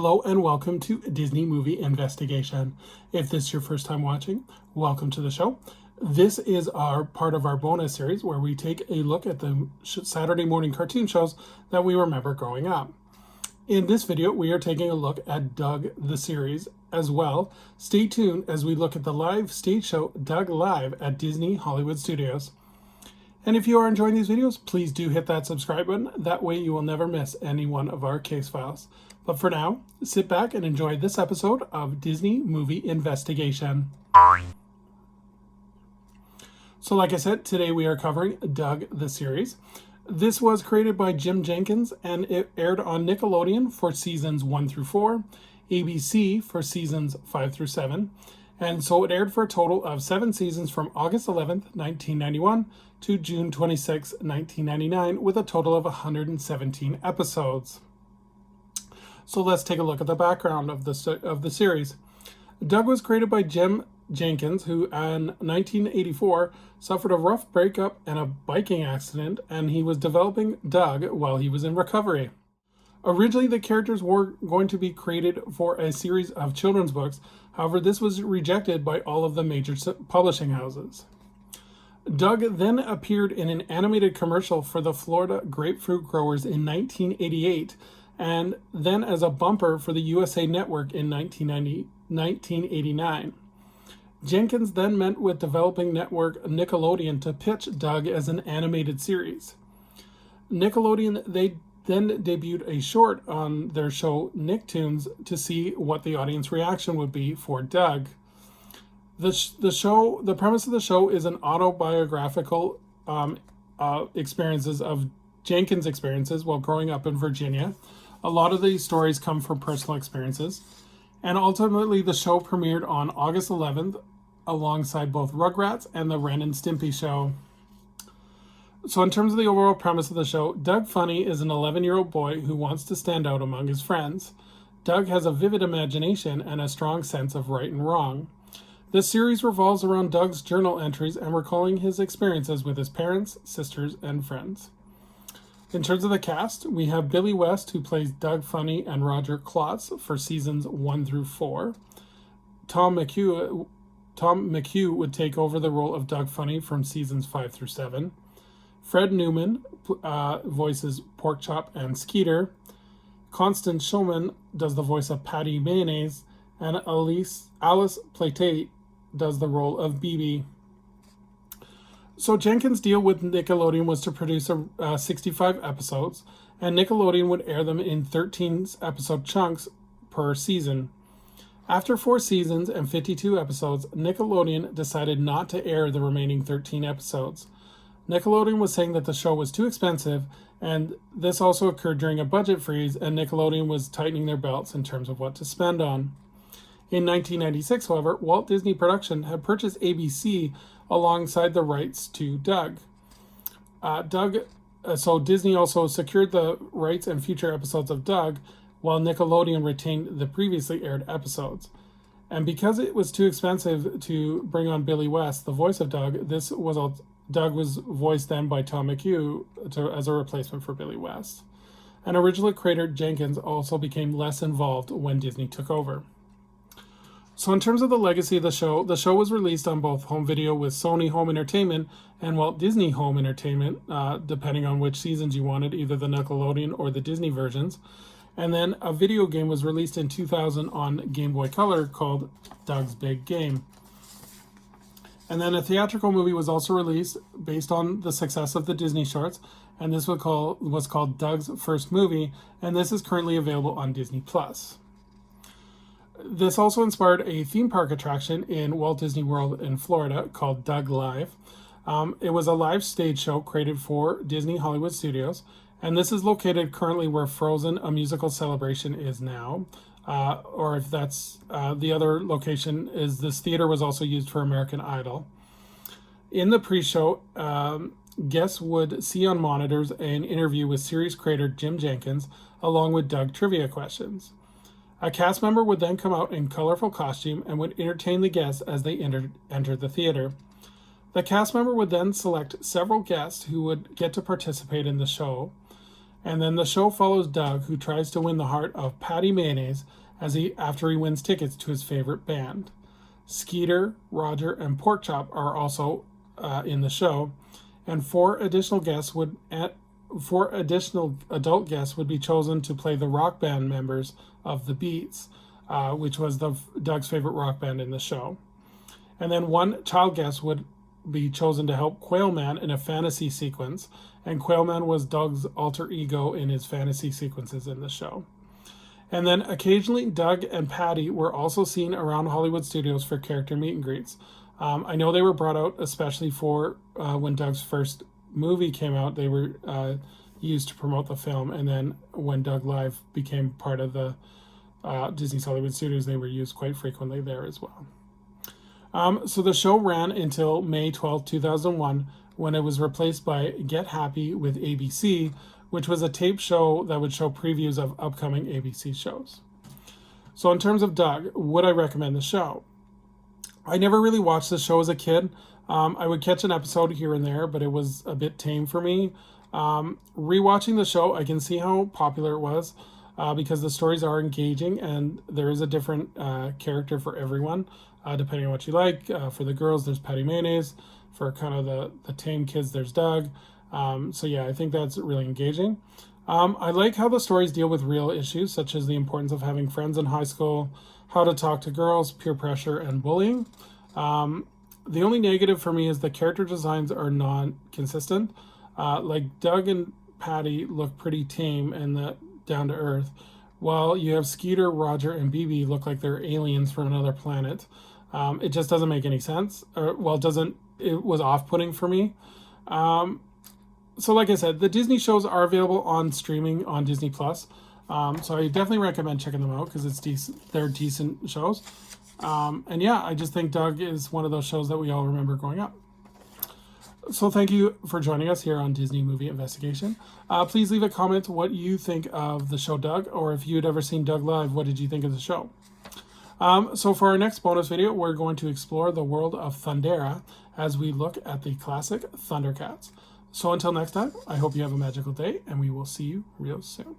Hello and welcome to Disney Movie Investigation. If this is your first time watching, welcome to the show. This is our part of our bonus series where we take a look at the Saturday morning cartoon shows that we remember growing up. In this video, we are taking a look at Doug the series as well. Stay tuned as we look at the live stage show Doug Live at Disney Hollywood Studios. And if you are enjoying these videos, please do hit that subscribe button. That way you will never miss any one of our case files. But for now, sit back and enjoy this episode of Disney Movie Investigation. So like I said, today we are covering Doug the series. This was created by Jim Jenkins and it aired on Nickelodeon for seasons 1 through 4, ABC for seasons 5 through 7, and so it aired for a total of 7 seasons from August 11th, 1991 to June 26, 1999, with a total of 117 episodes. So let's take a look at the background of the series. Doug was created by Jim Jenkins, who in 1984 suffered a rough breakup and a biking accident, and he was developing Doug while he was in recovery. Originally, the characters were going to be created for a series of children's books. However, this was rejected by all of the major publishing houses. Doug then appeared in an animated commercial for the Florida grapefruit growers in 1988, and then as a bumper for the USA Network in 1989. Jenkins then met with developing network Nickelodeon to pitch Doug as an animated series. Nickelodeon then debuted a short on their show Nicktoons to see what the audience reaction would be for Doug. The premise of the show is an autobiographical experiences of Jenkins' experiences while growing up in Virginia. A lot of these stories come from personal experiences. And ultimately, the show premiered on August 11th alongside both Rugrats and the Ren and Stimpy show. So in terms of the overall premise of the show, Doug Funny is an 11-year-old boy who wants to stand out among his friends. Doug has a vivid imagination and a strong sense of right and wrong. This series revolves around Doug's journal entries and recalling his experiences with his parents, sisters, and friends. In terms of the cast, we have Billy West, who plays Doug Funny and Roger Klotz for seasons 1 through 4. Tom McHugh would take over the role of Doug Funny from seasons 5 through 7. Fred Newman voices Porkchop and Skeeter. Constance Showman does the voice of Patty Mayonnaise, and Alice Platate does the role of BB. So Jenkins' deal with Nickelodeon was to produce 65 episodes, and Nickelodeon would air them in 13-episode chunks per season. After 4 seasons and 52 episodes, Nickelodeon decided not to air the remaining 13 episodes. Nickelodeon was saying that the show was too expensive, and this also occurred during a budget freeze, and Nickelodeon was tightening their belts in terms of what to spend on. In 1996, however, Walt Disney Production had purchased ABC alongside the rights to Doug. So Disney also secured the rights and future episodes of Doug, while Nickelodeon retained the previously aired episodes. And because it was too expensive to bring on Billy West, the voice of Doug, Doug was voiced then by Tom McHugh as a replacement for Billy West. And original creator Jenkins also became less involved when Disney took over. So in terms of the legacy of the show was released on both home video with Sony Home Entertainment and Walt Disney Home Entertainment, depending on which seasons you wanted, either the Nickelodeon or the Disney versions. And then a video game was released in 2000 on Game Boy Color called Doug's Big Game. And then a theatrical movie was also released based on the success of the Disney shorts, and this was called Doug's First Movie, and this is currently available on Disney+. This also inspired a theme park attraction in Walt Disney World in Florida called Doug Live. It was a live stage show created for Disney Hollywood Studios, and this is located currently where Frozen, A Musical Celebration is now. Or if that's the other location, is this theater was also used for American Idol. In the pre-show, guests would see on monitors an interview with series creator Jim Jenkins, along with Doug trivia questions. A cast member would then come out in colorful costume and would entertain the guests as they entered the theater. The cast member would then select several guests who would get to participate in the show, And then the show follows Doug, who tries to win the heart of Patty Mayonnaise after he wins tickets to his favorite band. Skeeter, Roger, and Porkchop are also in the show, and four additional adult guests would be chosen to play the rock band members of the Beats, which was Doug's favorite rock band in the show. And then one child guest would be chosen to help Quailman in a fantasy sequence, and Quailman was Doug's alter ego in his fantasy sequences in the show. And then occasionally Doug and Patty were also seen around Hollywood studios for character meet and greets. I know they were brought out especially for when Doug's first movie came out. They were used to promote the film, and then when Doug Live became part of the Disney's Hollywood Studios, they were used quite frequently there as well. So the show ran until May 12, 2001, when it was replaced by Get Happy with ABC, which was a tape show that would show previews of upcoming ABC shows. So in terms of Doug, would I recommend the show? I never really watched the show as a kid. I would catch an episode here and there, but it was a bit tame for me. Rewatching the show, I can see how popular it was because the stories are engaging and there is a different character for everyone, depending on what you like. For the girls, there's Patty Mayonnaise. For kind of the tame kids, there's Doug. So yeah, I think that's really engaging. I like how the stories deal with real issues, such as the importance of having friends in high school, how to talk to girls, peer pressure, and bullying. The only negative for me is the character designs are non-consistent. Like Doug and Patty look pretty tame and down to earth, while you have Skeeter, Roger, and BB look like they're aliens from another planet. It just doesn't make any sense. It was off-putting for me. So like I said, the Disney shows are available on streaming on Disney+. So I definitely recommend checking them out because it's decent. They're decent shows. And yeah, I just think Doug is one of those shows that we all remember growing up. So thank you for joining us here on Disney Movie Investigation. Please leave a comment what you think of the show Doug, or if you'd ever seen Doug Live, what did you think of the show? So for our next bonus video, we're going to explore the world of Thundera as we look at the classic Thundercats. So until next time, I hope you have a magical day, and we will see you real soon.